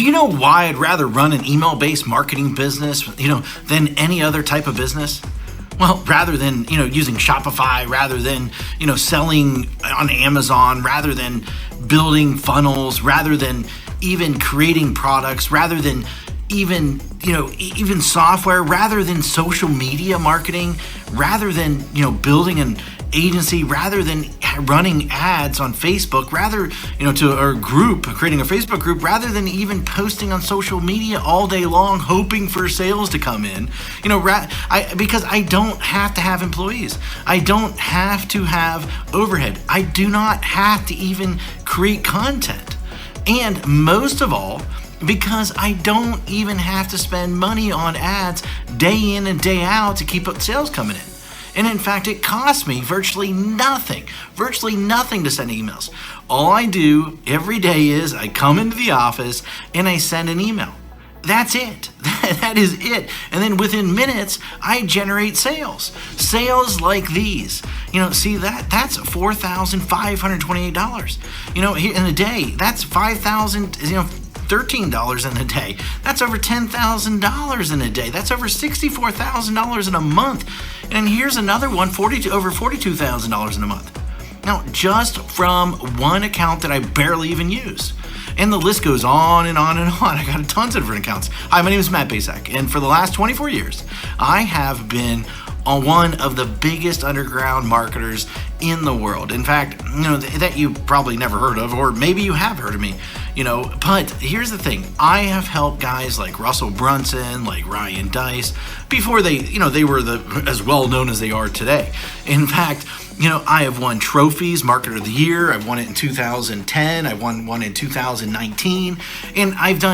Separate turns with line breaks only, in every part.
Do you know why I'd rather run an email-based marketing business, than any other type of business? Well, rather than, using Shopify, rather than, selling on Amazon, rather than building funnels, rather than even creating products, rather than even software, rather than social media marketing, rather than, building an agency, rather than running ads on Facebook, rather, creating a Facebook group, rather than even posting on social media all day long, hoping for sales to come in, because I don't have to have employees. I don't have to have overhead. I do not have to even create content. And most of all, because I don't even have to spend money on ads day in and day out to keep up sales coming in. And in fact, it costs me virtually nothing to send emails. All I do every day is I come into the office and I send an email. That's it. That is it. And then within minutes, I generate sales. Sales like these. See that's $4,528. In a day, that's $13 in a day. That's over $10,000 in a day. That's over $64,000 in a month. And here's another one, over $42,000 in a month. Now, just from one account that I barely even use. And the list goes on and on and on. I got tons of different accounts. Hi, my name is Matt Basak, and for the last 24 years, I have been one of the biggest underground marketers in the world. In fact, that you probably never heard of, or maybe you have heard of me, but here's the thing. I have helped guys like Russell Brunson, like Ryan Deiss, before they were as well known as they are today. In fact, I have won trophies, Marketer of the Year. I've won it in 2010. I won one in 2019. And I've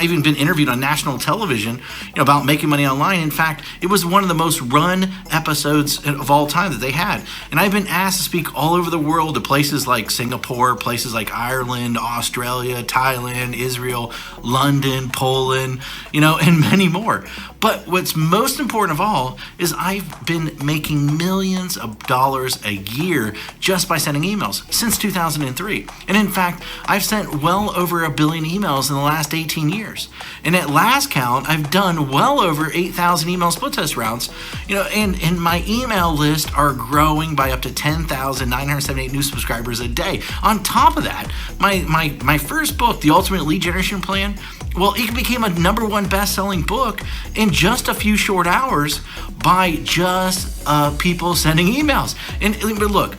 even been interviewed on national television, about making money online. In fact, it was one of the most run episodes of all time that they had. And I've been asked to speak all over the world to places like Singapore, places like Ireland, Australia, Thailand, Israel, London, Poland, and many more. But what's most important of all is I've been making millions of dollars a year just by sending emails since 2003. And in fact, I've sent well over 1 billion emails in the last 18 years. And at last count, I've done well over 8,000 email split test rounds, and my email list are growing by up to 10,978 new subscribers a day. On top of that, my first book, The Ultimate Lead Generation Plan, well, it became a #1 best-selling book in just a few short hours by just people sending emails. But look,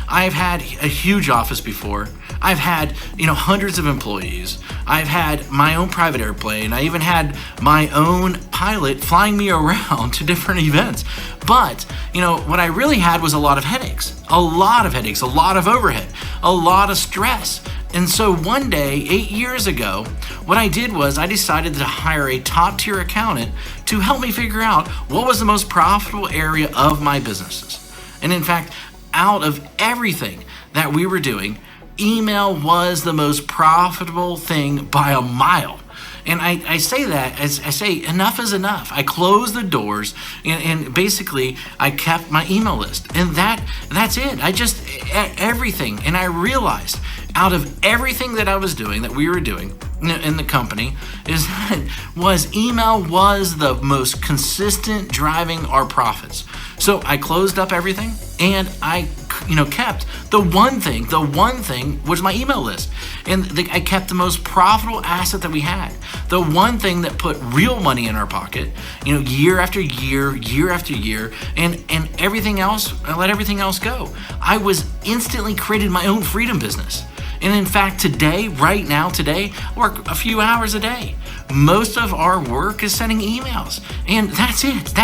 I've had a huge office before. I've had, hundreds of employees. I've had my own private airplane. I even had my own pilot flying me around to different events. But, what I really had was a lot of headaches, a lot of overhead, a lot of stress. And so one day, 8 years ago, what I did was I decided to hire a top-tier accountant to help me figure out what was the most profitable area of my businesses. And in fact, out of everything that we were doing, email was the most profitable thing by a mile. And I say that as I say, enough is enough. I closed the doors and basically I kept my email list. And that's it. Everything. And I realized out of everything that I was doing, that we were doing in the company, email was the most consistent driving our profits. So I closed up everything and I kept the one thing was my email list. And I kept the most profitable asset that we had. The one thing that put real money in our pocket, year after year after year, and everything else, I let everything else go. I was instantly created my own freedom business. And in fact, right now, I work a few hours a day. Most of our work is sending emails. And that's it.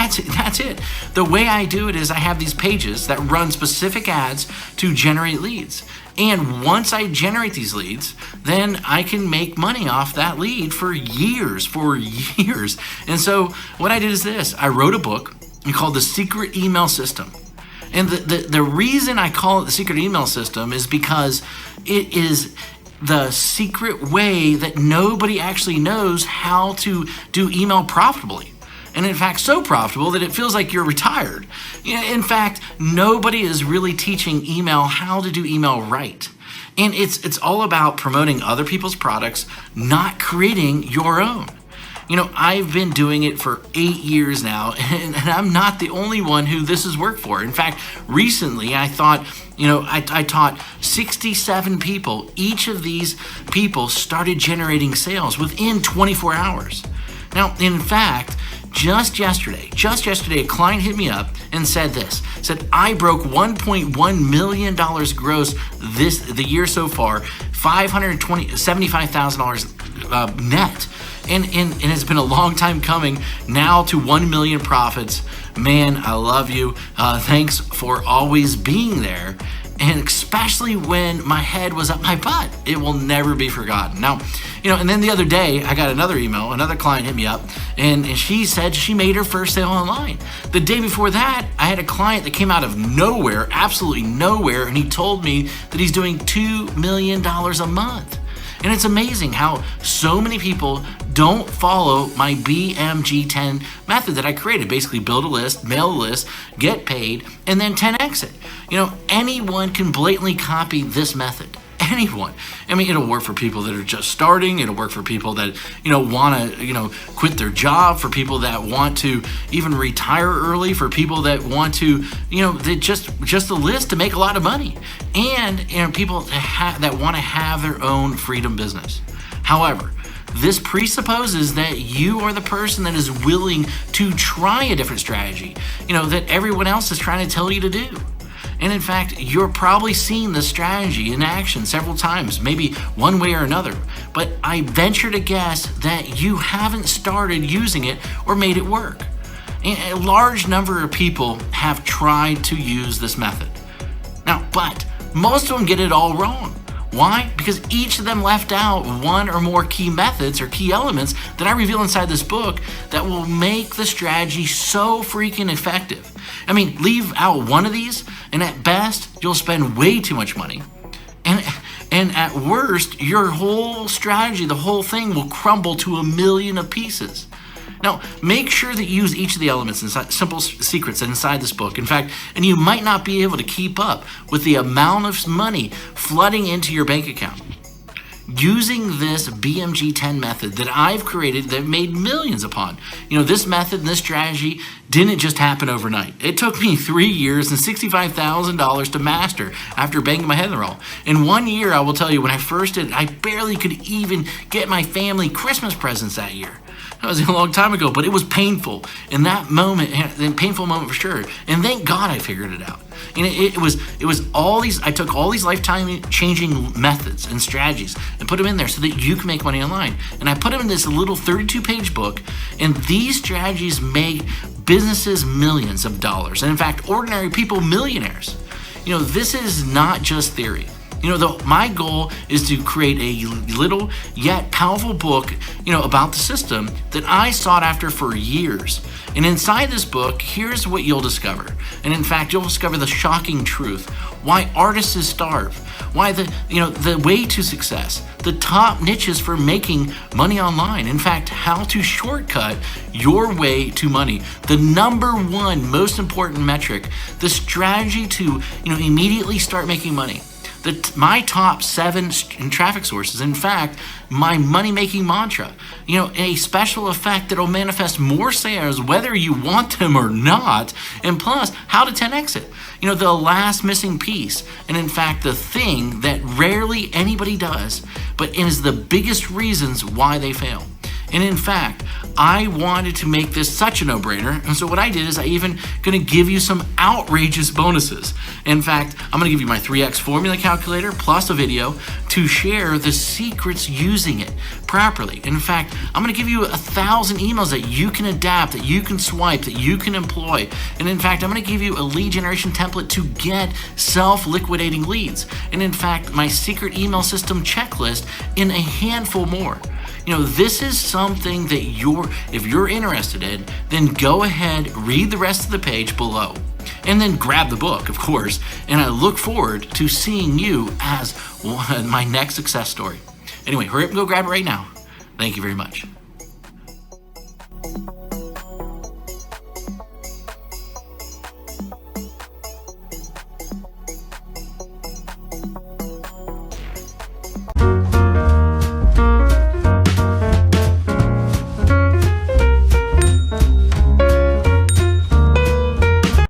The way I do it is I have these pages that run specific ads to generate leads. And once I generate these leads, then I can make money off that lead for years. And so what I did is this. I wrote a book called The Secret Email System. And the reason I call it the secret email system is because it is the secret way that nobody actually knows how to do email profitably. And in fact, so profitable that it feels like you're retired. In fact, nobody is really teaching email how to do email right. And it's all about promoting other people's products, not creating your own. I've been doing it for 8 years now, and I'm not the only one who this has worked for. In fact, recently I thought, I taught 67 people. Each of these people started generating sales within 24 hours. Now, in fact, just yesterday, a client hit me up and said I broke $1.1 million gross the year so far, $75,000 net. And it's been a long time coming now to 1 million profits. Man, I love you. Thanks for always being there. And especially when my head was up my butt, it will never be forgotten. Now, and then the other day I got another email, another client hit me up, and she said she made her first sale online. The day before that, I had a client that came out of nowhere, absolutely nowhere, and he told me that he's doing $2 million a month. And it's amazing how so many people don't follow my BMG10 method that I created. Basically, build a list, mail a list, get paid, and then 10x it. Anyone can blatantly copy this method. Anyone. It'll work for people that are just starting. It'll work for people that, want to, quit their job, for people that want to even retire early, for people that want to, they just a list to make a lot of money, and people that want to have their own freedom business. However, this presupposes that you are the person that is willing to try a different strategy, that everyone else is trying to tell you to do. And in fact, you're probably seen this strategy in action several times, maybe one way or another. But I venture to guess that you haven't started using it or made it work. A large number of people have tried to use this method. Now, but most of them get it all wrong. Why? Because each of them left out one or more key methods or key elements that I reveal inside this book that will make the strategy so freaking effective. Leave out one of these, and at best, you'll spend way too much money. And at worst, your whole strategy, the whole thing will crumble to a million of pieces. Now, make sure that you use each of the elements inside, simple secrets inside this book. In fact, and you might not be able to keep up with the amount of money flooding into your bank account. Using this BMG10 method that I've created that I've made millions upon. This method and this strategy didn't just happen overnight. It took me 3 years and $65,000 to master after banging my head in the wall. In 1 year, I will tell you, when I first did it, I barely could even get my family Christmas presents that year. That was a long time ago, but it was painful in that moment, a painful moment for sure. And thank God I figured it out. It was all these. I took all these lifetime changing methods and strategies and put them in there so that you can make money online. And I put them in this little 32-page book. And these strategies make businesses millions of dollars, and in fact, ordinary people millionaires. This is not just theory. My goal is to create a little yet powerful book, about the system that I sought after for years. And inside this book, here's what you'll discover. And in fact, you'll discover the shocking truth: why artists starve, why the way to success, the top niches for making money online. In fact, how to shortcut your way to money. The number one most important metric, the strategy to, immediately start making money. My top 7 traffic sources, in fact, my money-making mantra, a special effect that will manifest more sales whether you want them or not, and plus, how to 10x it, the last missing piece, and in fact, the thing that rarely anybody does, but is the biggest reasons why they fail. And in fact, I wanted to make this such a no-brainer, and so what I did is I even going to give you some outrageous bonuses. In fact, I'm going to give you my 3x formula calculator plus a video to share the secrets using it properly. In fact, I'm going to give you 1,000 emails that you can adapt, that you can swipe, that you can employ. And in fact, I'm going to give you a lead generation template to get self-liquidating leads. And in fact, my secret email system checklist in a handful more. This is something that if you're interested in, then go ahead, read the rest of the page below, and then grab the book, of course. And I look forward to seeing you as my next success story. Anyway, hurry up and go grab it right now. Thank you very much.